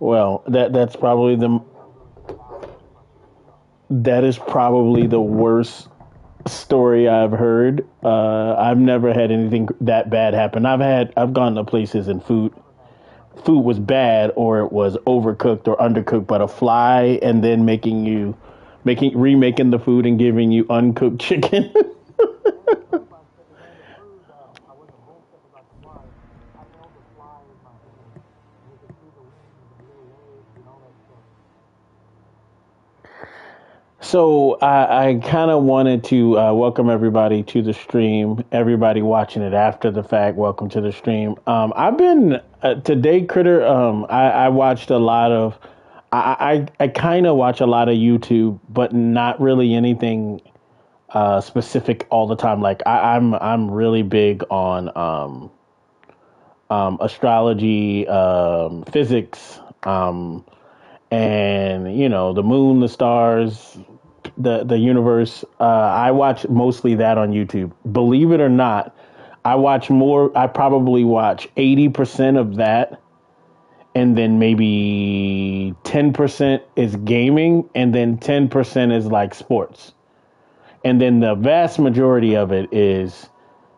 Well, that is probably the worst story I've heard. I've never had anything that bad happen. I've gone to places and food was bad or it was overcooked or undercooked, but a fly and then making remaking the food and giving you uncooked chicken. So I kind of wanted to welcome everybody to the stream. Everybody watching it after the fact, welcome to the stream. I've been today, Critter. I watched a lot of. I kind of watch a lot of YouTube, but not really anything specific all the time. Like I'm really big on astrology, physics, and the moon, the stars, the universe. I watch mostly that on YouTube. Believe it or not, I watch more. I probably watch 80% of that, and then maybe 10% is gaming, and then 10% is like sports, and then the vast majority of it is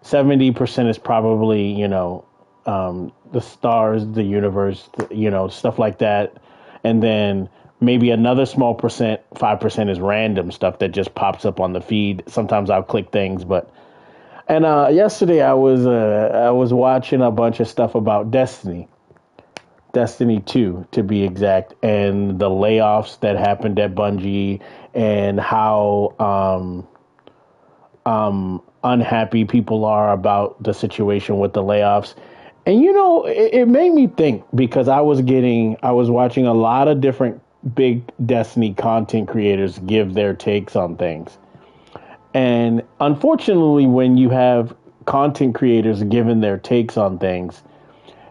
70% is probably the stars, the universe, stuff like that, and then maybe another small percent, 5% is random stuff that just pops up on the feed. Sometimes I'll click things, but and yesterday I was watching a bunch of stuff about Destiny 2 to be exact, and the layoffs that happened at Bungie and how unhappy people are about the situation with the layoffs. And it made me think because I was watching a lot of different big Destiny content creators give their takes on things. And unfortunately, when you have content creators giving their takes on things,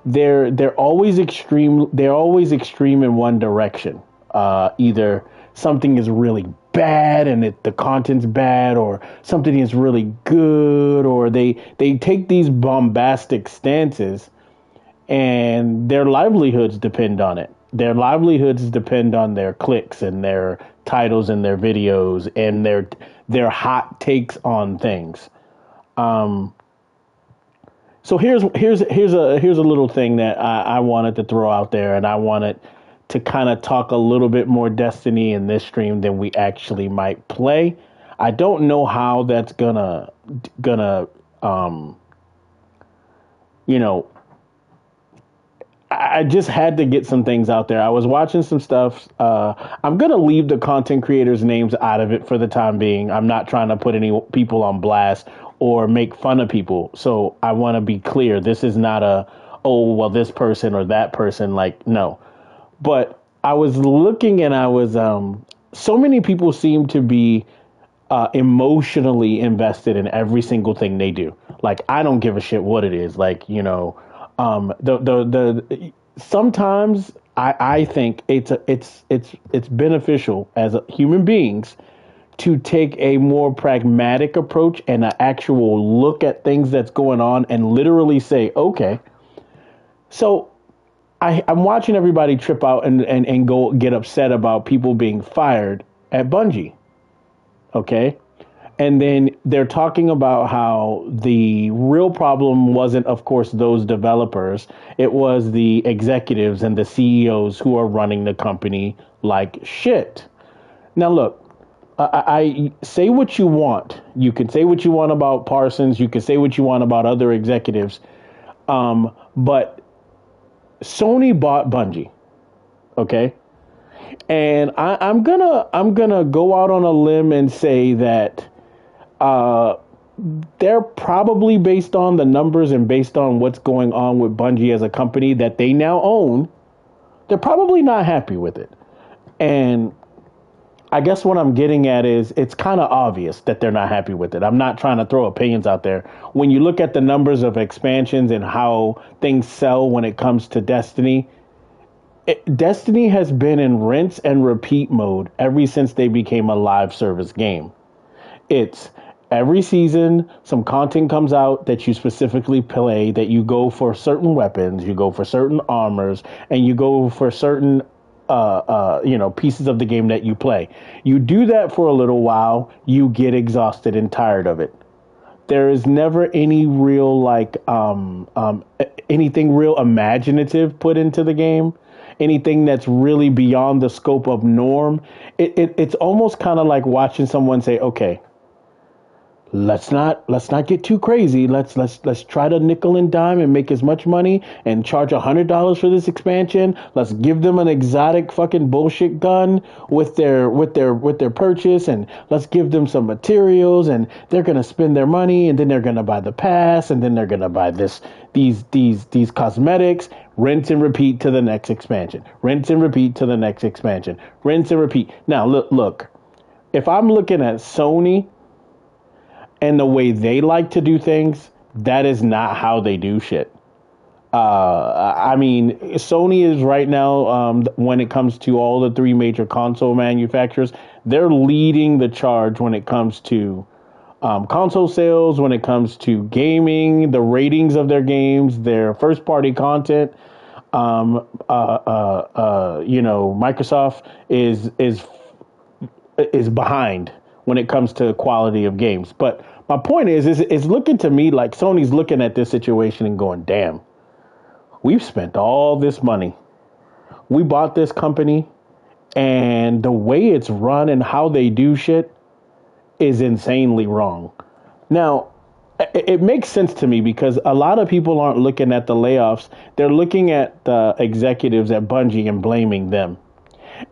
they're always extreme. They're always extreme in one direction. Either something is really bad and the content's bad, or something is really good, or they take these bombastic stances, and their livelihoods depend on it. Their livelihoods depend on their clicks and their titles and their videos and their hot takes on things. Um, so here's a little thing that I wanted to throw out there, and I wanted to kind of talk a little bit more Destiny in this stream than we actually might play. I don't know how that's gonna um you know I just had to get some things out there. I was watching some stuff. I'm gonna leave the content creators' names out of it for the time being. I'm not trying to put any people on blast or make fun of people. So I want to be clear. This is not a oh well this person or that person. Like no, but I was looking and I was so many people seem to be emotionally invested in every single thing they do. Like I don't give a shit what it is. Like the sometimes I think it's beneficial as human beings to take a more pragmatic approach and an actual look at things that's going on and literally say, okay, so I'm watching everybody trip out and go get upset about people being fired at Bungie. Okay. And then they're talking about how the real problem wasn't, of course, those developers. It was the executives and the CEOs who are running the company like shit. Now, look, I say what you want. You can say what you want about Parsons. You can say what you want about other executives. But Sony bought Bungie. Okay. And I'm gonna go out on a limb and say that uh, they're probably based on the numbers and based on what's going on with Bungie as a company that they now own. They're probably not happy with it. And I guess what I'm getting at is it's kind of obvious that they're not happy with it. I'm not trying to throw opinions out there. When you look at the numbers of expansions and how things sell when it comes to Destiny, Destiny has been in rinse and repeat mode ever since they became a live service game. It's Every season, some content comes out that you specifically play, that you go for certain weapons, you go for certain armors, and you go for certain pieces of the game that you play. You do that for a little while, you get exhausted and tired of it. There is never any real anything real imaginative put into the game, anything that's really beyond the scope of norm. It's almost kind of like watching someone say, okay, let's not get too crazy. Let's try to nickel and dime and make as much money and charge $100 for this expansion. Let's give them an exotic fucking bullshit gun with their purchase, and let's give them some materials, and they're gonna spend their money, and then they're gonna buy the pass, and then they're gonna buy these cosmetics. Rinse and repeat to the next expansion. Rinse and repeat to the next expansion. Rinse and repeat. Now look. If I'm looking at Sony and the way they like to do things, that is not how they do shit. I mean, Sony is right now, when it comes to all the three major console manufacturers, they're leading the charge when it comes to console sales, when it comes to gaming, the ratings of their games, their first party content. Microsoft is behind when it comes to quality of games. But my point is looking to me like Sony's looking at this situation and going, damn, we've spent all this money. We bought this company, and the way it's run and how they do shit is insanely wrong. Now, it makes sense to me because a lot of people aren't looking at the layoffs. They're looking at the executives at Bungie and blaming them.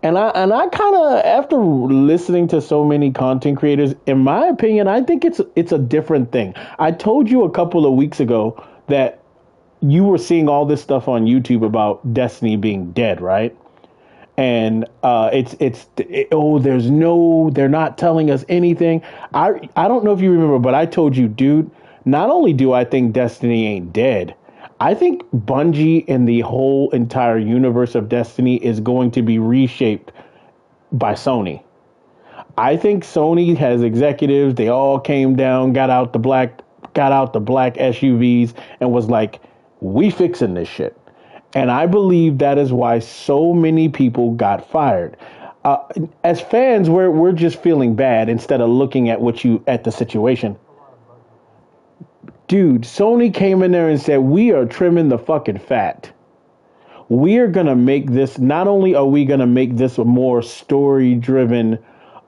And I kind of, after listening to so many content creators, in my opinion, I think it's a different thing. I told you a couple of weeks ago that you were seeing all this stuff on YouTube about Destiny being dead, right? And they're not telling us anything. I don't know if you remember, but I told you, dude, not only do I think Destiny ain't dead, I think Bungie and the whole entire universe of Destiny is going to be reshaped by Sony. I think Sony has executives. They all came down, got out the black SUVs, and was like, "We fixing this shit." And I believe that is why so many people got fired. As fans, we're just feeling bad instead of looking at the situation. Dude, Sony came in there and said, we are trimming the fucking fat. We are going to make this, not only are we going to make this a more story-driven,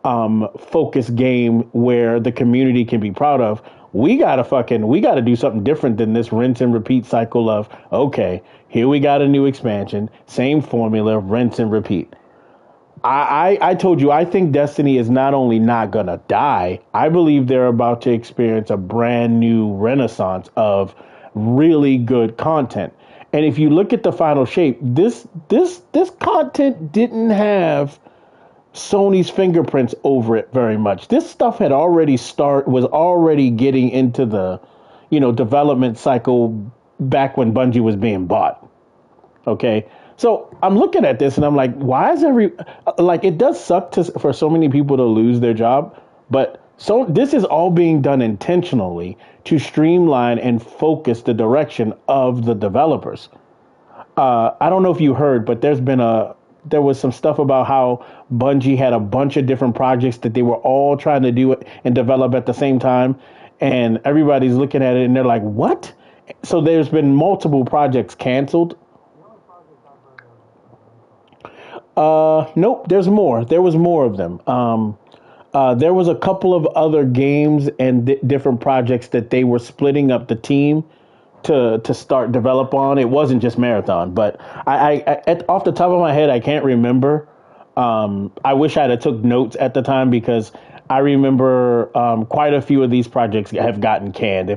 focused game where the community can be proud of, we got to do something different than this rinse and repeat cycle of, okay, here we got a new expansion, same formula, rinse and repeat. I told you, I think Destiny is not only not going to die, I believe they're about to experience a brand new renaissance of really good content. And if you look at the final shape, this content didn't have Sony's fingerprints over it very much. This stuff was already getting into the, development cycle back when Bungie was being bought. Okay. So I'm looking at this and I'm like, why is it does suck for so many people to lose their job, but so this is all being done intentionally to streamline and focus the direction of the developers. I don't know if you heard, but there was some stuff about how Bungie had a bunch of different projects that they were all trying to do and develop at the same time. And everybody's looking at it and they're like, what? So there's been multiple projects canceled. Nope, there's more. There was more of them. There was a couple of other games and different projects that they were splitting up the team to start develop on. It wasn't just Marathon, but off the top of my head, I can't remember. I wish I'd have took notes at the time because I remember quite a few of these projects have gotten canned.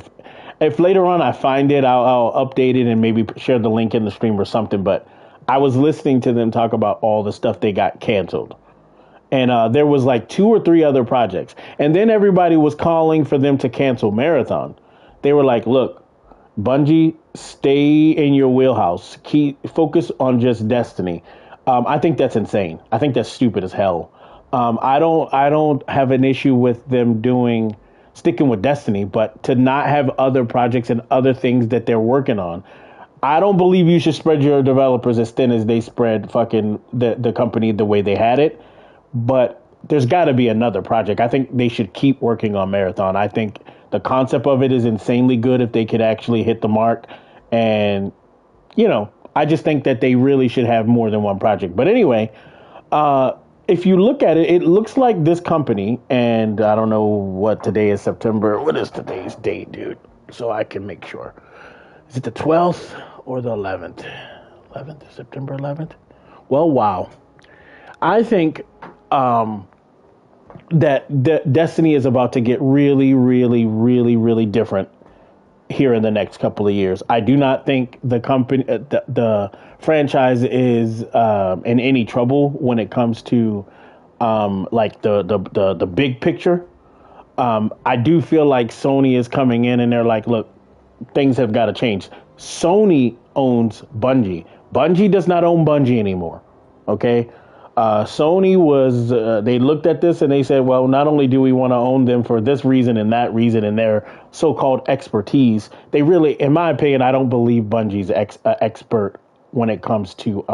If later on I find it, I'll update it and maybe share the link in the stream or something. But I was listening to them talk about all the stuff they got canceled. And there was like 2 or 3 other projects. And then everybody was calling for them to cancel Marathon. They were like, look, Bungie, stay in your wheelhouse. Focus on just Destiny. I think that's insane. I think that's stupid as hell. I don't have an issue with them doing sticking with Destiny, but to not have other projects and other things that they're working on. I don't believe you should spread your developers as thin as they spread fucking the company the way they had it. But there's got to be another project. I think they should keep working on Marathon. I think the concept of it is insanely good if they could actually hit the mark. And, I just think that they really should have more than one project. But anyway, if you look at it, it looks like this company, and I don't know what today is, September. What is today's date, dude? So I can make sure. Is it the 12th or the 11th? 11th, September 11th? Well, wow. I think that Destiny is about to get really, really, really, really different here in the next couple of years. I do not think the company, the franchise is in any trouble when it comes to like the big picture. I do feel like Sony is coming in and they're like, look, things have got to change. Sony owns Bungie. Bungie does not own Bungie anymore. Okay. Sony was, they looked at this and they said, well, not only do we want to own them for this reason and that reason and their so-called expertise, they really, in my opinion, I don't believe Bungie's expert when it comes to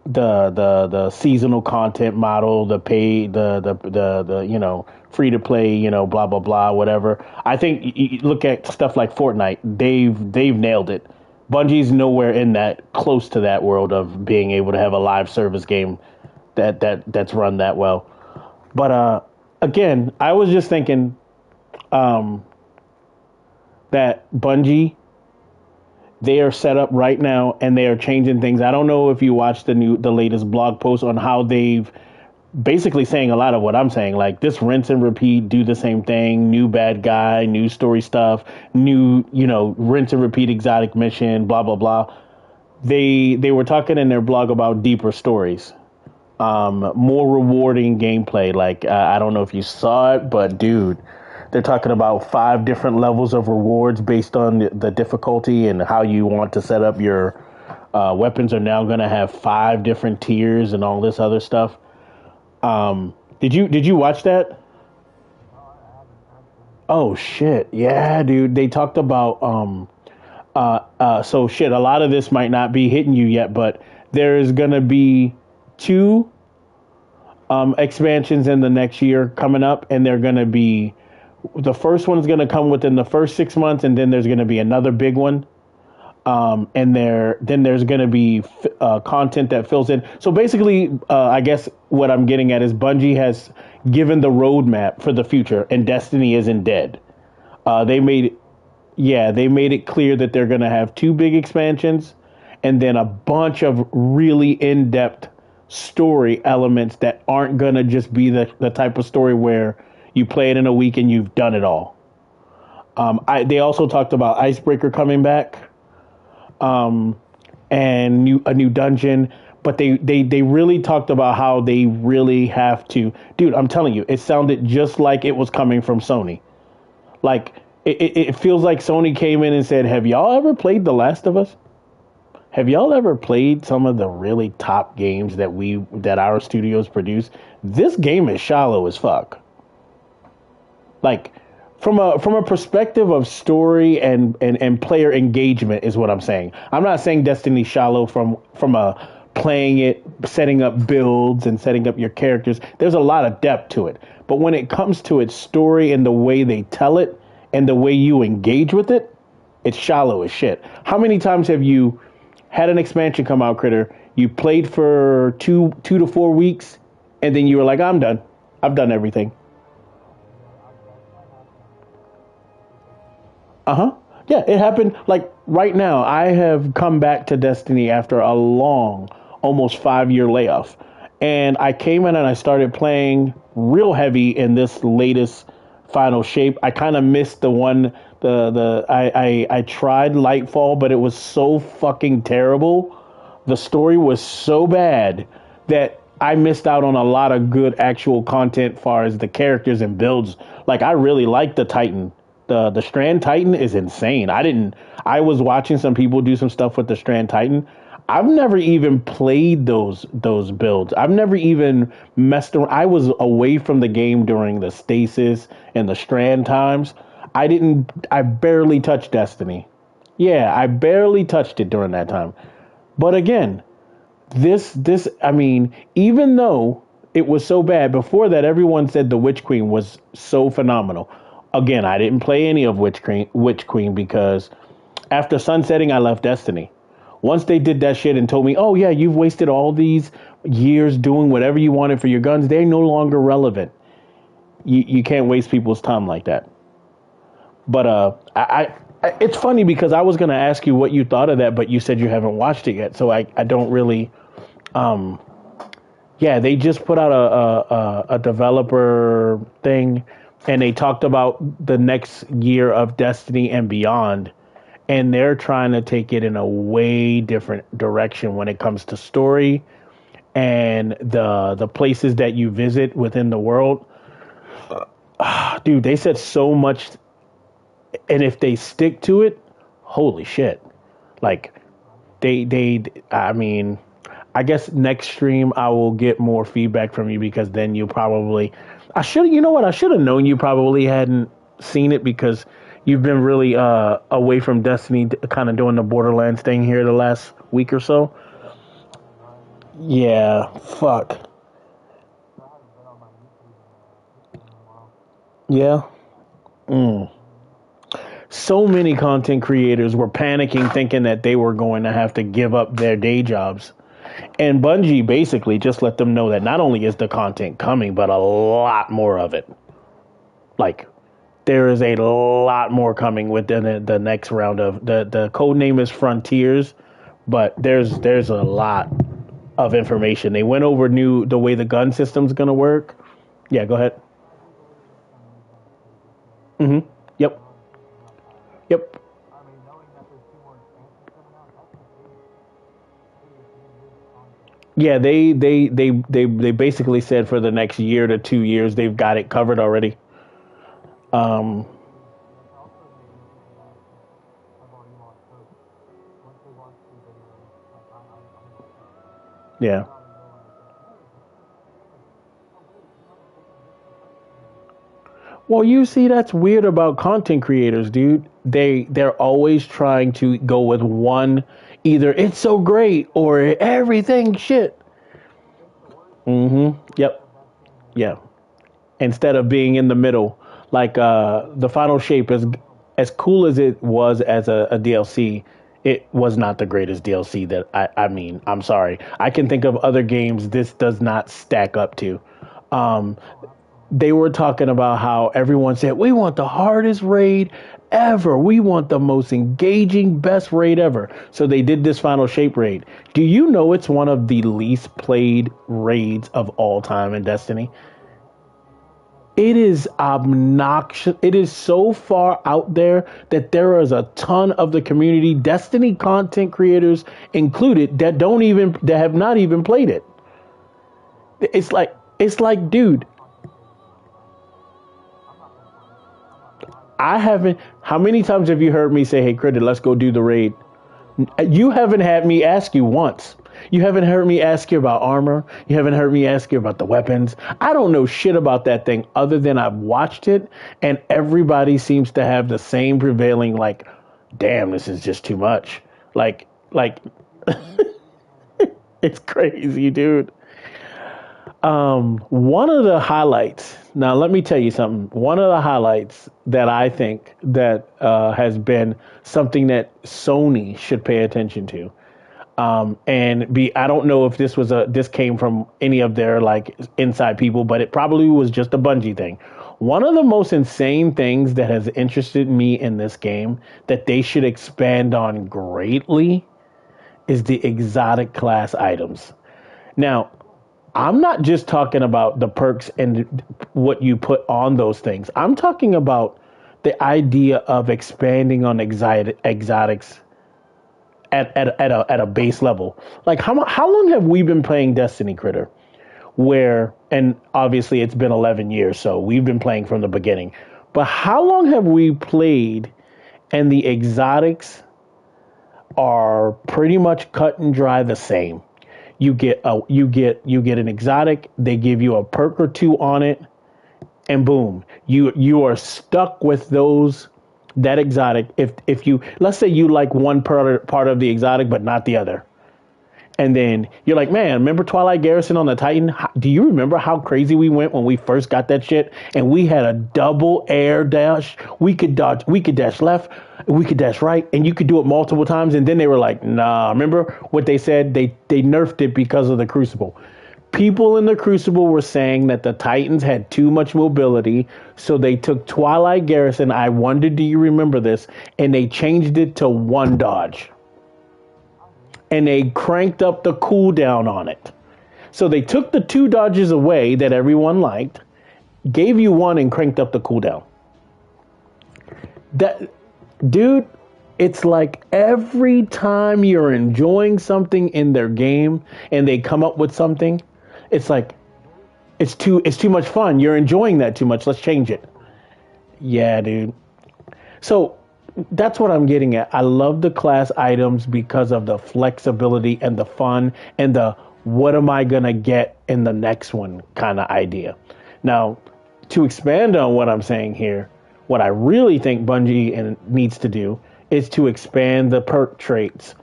the seasonal content model, the pay, the free to play, blah blah blah, whatever. I think you look at stuff like Fortnite, they've nailed it. Bungie's nowhere in that close to that world of being able to have a live service game that's run that well. But again, I was just thinking that Bungie, they are set up right now and they are changing things. I don't know if you watched the latest blog post on how they've basically saying a lot of what I'm saying, like this rinse and repeat, do the same thing, new bad guy, new story stuff, new, rinse and repeat exotic mission, blah, blah, blah. They were talking in their blog about deeper stories, more rewarding gameplay. Like, I don't know if you saw it, but dude, they're talking about 5 different levels of rewards based on the difficulty and how you want to set up your weapons are now going to have 5 different tiers and all this other stuff. Did you watch that? Oh shit. Yeah, dude. They talked about so shit, a lot of this might not be hitting you yet, but there's gonna be 2 expansions in the next year coming up, and they're gonna be the first one's gonna come within the first 6 months, and then there's gonna be another big one. And there's going to be content that fills in. So basically, I guess what I'm getting at is Bungie has given the roadmap for the future, and Destiny isn't dead. They made it clear that they're going to have 2 big expansions, and then a bunch of really in-depth story elements that aren't going to just be the type of story where you play it in a week and you've done it all. They also talked about Icebreaker coming back. And a new dungeon, but they really talked about how they really have to, dude, I'm telling you, it sounded just like it was coming from Sony. Like it feels like Sony came in and said, have y'all ever played The Last of Us? Have y'all ever played some of the really top games that our studios produce? This game is shallow as fuck. Like, from a perspective of story and player engagement is what I'm saying. I'm not saying Destiny shallow from a playing it, setting up builds and setting up your characters. There's a lot of depth to it. But when it comes to its story and the way they tell it and the way you engage with it, it's shallow as shit. How many times have you had an expansion come out, Critter? You played for two to 4 weeks and then you were like, I'm done. I've done everything. Uh-huh. Yeah, it happened like right now. I have come back to Destiny after a long, almost 5-year layoff. And I came in and I started playing real heavy in this latest final shape. I kind of missed the one I tried Lightfall, but it was so fucking terrible. The story was so bad that I missed out on a lot of good actual content far as the characters and builds. Like I really like the Titan. The Strand Titan is insane. I was watching some people do some stuff with the Strand Titan. I've never even played those builds. I've never even messed around. I was away from the game during the stasis and the strand times. I barely touched Destiny. Yeah, I barely touched it during that time. But again, this I mean, even though it was so bad before that, everyone said the Witch Queen was so phenomenal. Again, I didn't play any of Witch Queen because after sunsetting, I left Destiny. Once they did that shit and told me, "Oh yeah, you've wasted all these years doing whatever you wanted for your guns. They're no longer relevant. You can't waste people's time like that." But it's funny because I was gonna ask you what you thought of that, but you said you haven't watched it yet, so I don't really. Um, yeah, they just put out a developer thing, and they talked about the next year of Destiny and beyond, and they're trying to take it in a way different direction when it comes to story and the places that you visit within the world. Dude, they said so much, and if they stick to it, holy shit! Like I mean, I guess next stream I will get more feedback from you because then you probably, I should, you know what, I should have known you probably hadn't seen it because you've been really away from Destiny, kind of doing the Borderlands thing here the last week or so. Yeah, fuck. Yeah. Mm. So many content creators were panicking, thinking that they were going to have to give up their day jobs. And Bungie basically just let them know that not only is the content coming, but a lot more of it. Like, there is a lot more coming within the next round of the code name is Frontiers, but there's a lot of information. They went over new the way the gun system's gonna work. Yeah, go ahead. Mm-hmm. Yep. Yep. Yeah, they basically said for the next year to 2 years they've got it covered already. Um, yeah. Well, you see, that's weird about content creators, dude. They're always trying to go with one, either it's so great or everything shit. Mm-hmm. Yep. Yeah. Instead of being in the middle, like the final shape is as cool as it was as a DLC. It was not the greatest DLC that I mean. I'm sorry. I can think of other games this does not stack up to. Um, they were talking about how everyone said we want the hardest raid ever. We want the most engaging, best raid ever. So they did this final shape raid. Do you know it's one of the least played raids of all time in Destiny? It is obnoxious. It is so far out there that there is a ton of the community, Destiny content creators included, that have not even played it. It's like, dude, I haven't. How many times have you heard me say, "Hey, Critter, let's go do the raid"? You haven't had me ask you once. You haven't heard me ask you about armor. You haven't heard me ask you about the weapons. I don't know shit about that thing other than I've watched it, and everybody seems to have the same prevailing like, "Damn, this is just too much." Like it's crazy, dude. One of the highlights. Now, let me tell you something. One of the highlights that I think that has been something that Sony should pay attention to, and be. I don't know if this came from any of their like inside people, but it probably was just a Bungie thing. One of the most insane things that has interested me in this game that they should expand on greatly is the exotic class items. Now, I'm not just talking about the perks and what you put on those things. I'm talking about the idea of expanding on exotics at a base level. Like how long have we been playing Destiny, Critter? Where, and obviously it's been 11 years, so we've been playing from the beginning. But how long have we played and the exotics are pretty much cut and dry the same. You get an exotic, they give you a perk or two on it, and boom, you are stuck with those that exotic. If you, let's say you like one part of the exotic but not the other, and then you're like, man, remember Twilight Garrison on the Titan? Do you remember how crazy we went when we first got that shit? And we had a double air dash. We could dodge, we could dash left, we could dash right, and you could do it multiple times. And then they were like, nah, remember what they said? They nerfed it because of the Crucible. People in the Crucible were saying that the Titans had too much mobility, so they took Twilight Garrison. I wonder, do you remember this? And they changed it to one dodge. And they cranked up the cooldown on it. So they took the two dodges away that everyone liked, gave you one, and cranked up the cooldown. That, dude, it's like every time you're enjoying something in their game and they come up with something, it's like it's too much fun. You're enjoying that too much. Let's change it. Yeah, dude. So that's what I'm getting at. I love the class items because of the flexibility and the fun and the what am I going to get in the next one kind of idea. Now, to expand on what I'm saying here, what I really think Bungie needs to do is to expand the perk traits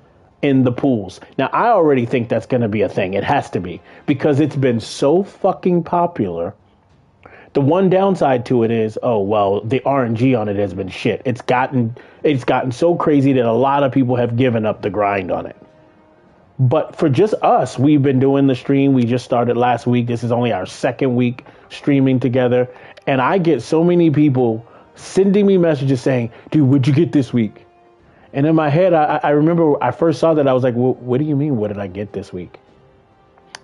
in the pools. Now, I already think that's going to be a thing. It has to be because it's been so fucking popular. The one downside to it is, oh well, the RNG on it has been shit. It's gotten so crazy that a lot of people have given up the grind on it. But for just us, we've been doing the stream. We just started last week. This is only our second week streaming together, and I get so many people sending me messages saying, "Dude, what'd you get this week?" And in my head, I remember I first saw that, I was like, well, what do you mean? What did I get this week?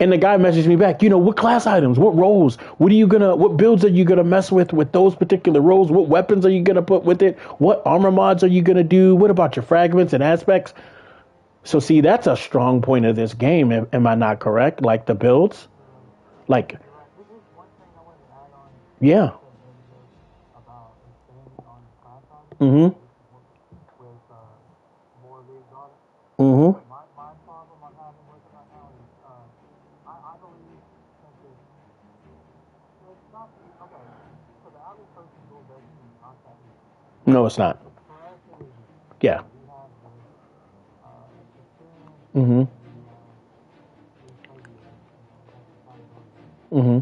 And the guy messaged me back, what class items, what roles, what builds are you gonna mess with those particular roles? What weapons are you gonna put with it? What armor mods are you gonna do? What about your fragments and aspects? So see, that's a strong point of this game. Am I not correct? Like the builds, like, yeah. Mm-hmm. Mm-hmm. No, it's not. Yeah. Mm-hmm. Mm-hmm.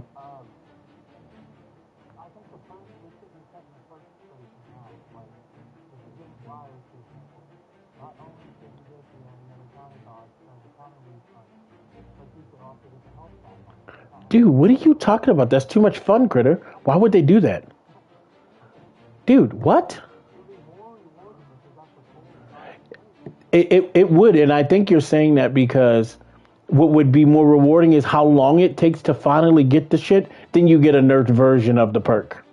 Dude, what are you talking about? That's too much fun, Critter. Why would they do that? Dude, what? It would, and I think you're saying that because what would be more rewarding is how long it takes to finally get the shit, then you get a nerfed version of the perk.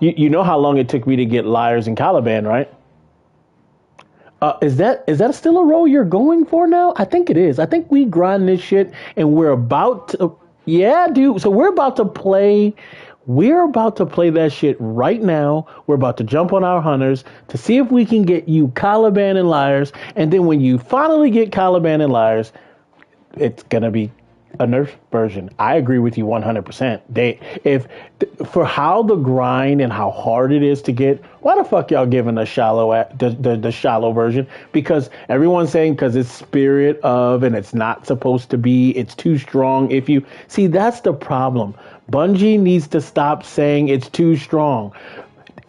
You know how long it took me to get Liars and Caliban, right? Is that still a role you're going for now? I think it is. I think we grind this shit and we're about to, yeah, dude. So we're about to play that shit right now. We're about to jump on our hunters to see if we can get you Caliban and Liars. And then when you finally get Caliban and Liars, it's gonna be a nerf version. I agree with you 100%. If for how the grind and how hard it is to get, why the fuck y'all giving the the shallow version? Because everyone's saying because it's spirit of and it's not supposed to be. It's too strong. If you see, that's the problem. Bungie needs to stop saying it's too strong.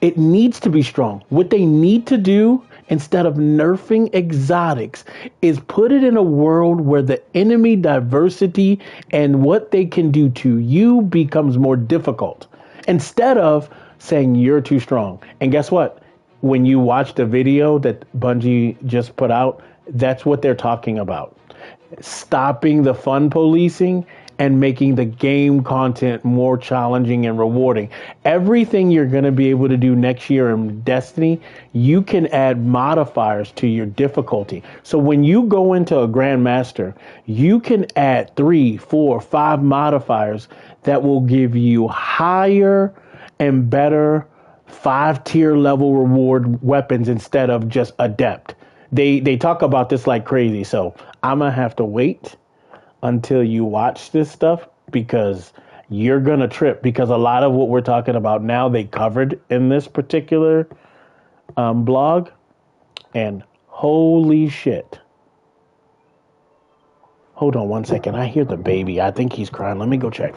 It needs to be strong. What they need to do instead of nerfing exotics is put it in a world where the enemy diversity and what they can do to you becomes more difficult instead of saying you're too strong. And guess what? When you watch the video that Bungie just put out, that's what they're talking about. Stopping the fun policing and making the game content more challenging and rewarding. Everything you're going to be able to do next year in Destiny, you can add modifiers to your difficulty. So when you go into a Grandmaster, you can add 3, 4, 5 modifiers that will give you higher and better 5-tier level reward weapons instead of just Adept. They talk about this like crazy. So I'm gonna have to wait until you watch this stuff because you're gonna trip because a lot of what we're talking about now they covered in this particular blog, and holy shit. Hold on one second. I hear the baby. I think he's crying. Let me go check.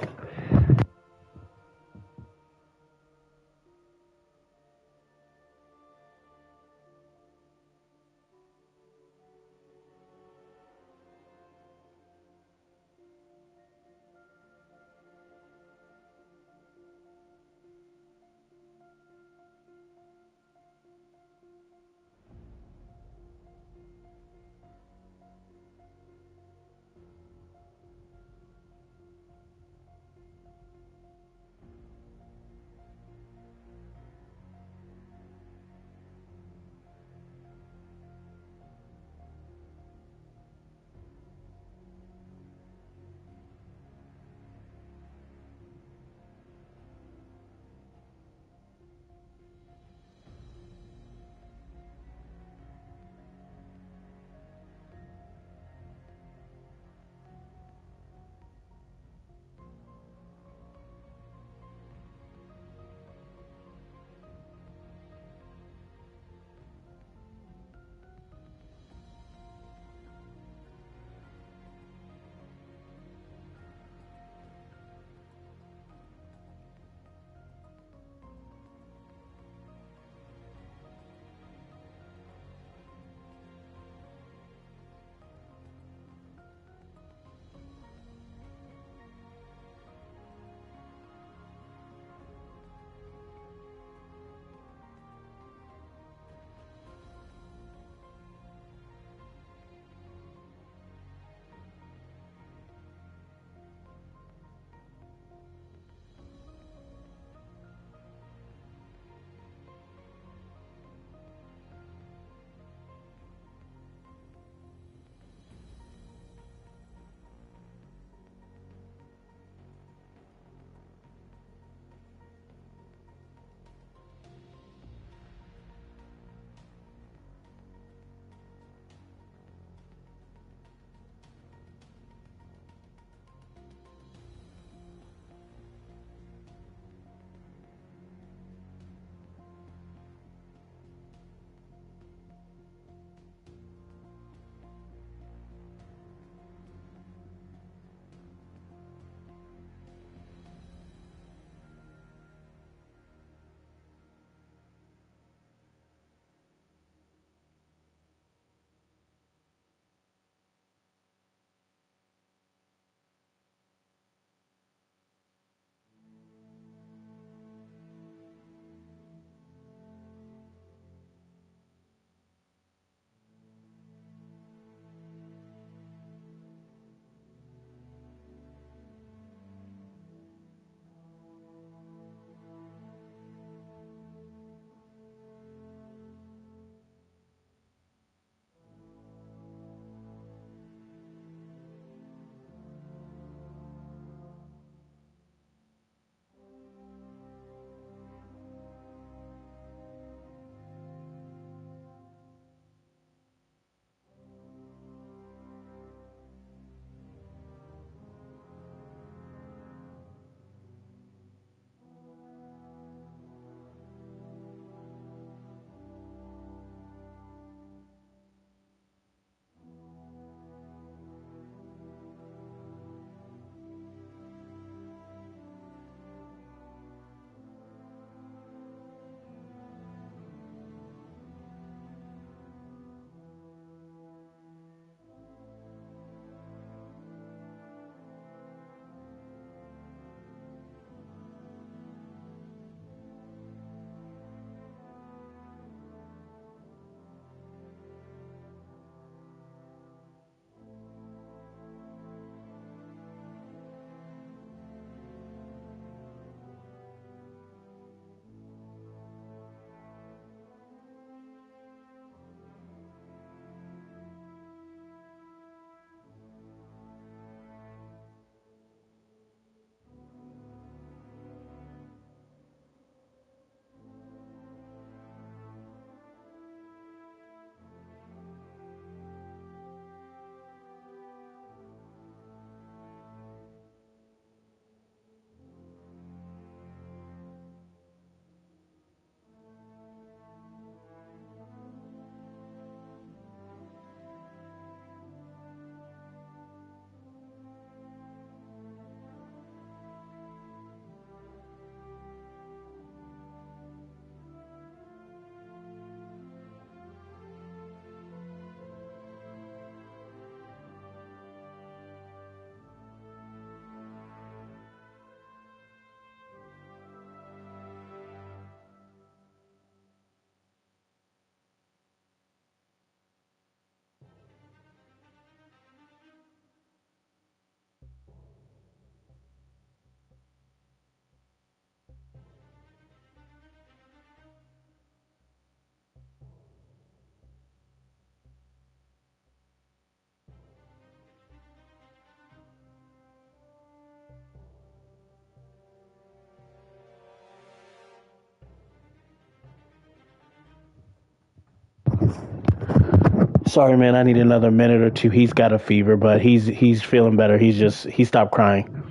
Sorry, man. I need another minute or two. He's got a fever, but he's feeling better. He stopped crying.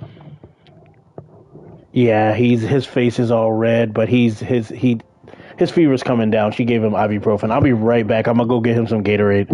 Yeah, he's his face is all red, but his fever's coming down. She gave him ibuprofen. I'll be right back. I'm gonna go get him some Gatorade.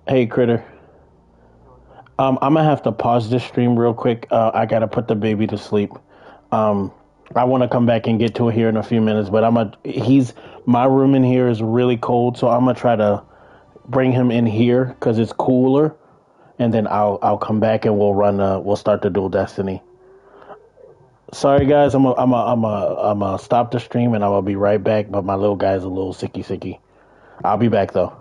Hey, Critter. I'm gonna have to pause this stream real quick. I gotta put the baby to sleep. Um, I want to come back and get to it here in a few minutes, but he's my room in here is really cold, so I'm gonna try to bring him in here because it's cooler, and then I'll come back and we'll start the dual destiny. Sorry guys, I'm a stop the stream and I will be right back. But my little guy's a little sicky sicky. I'll be back though.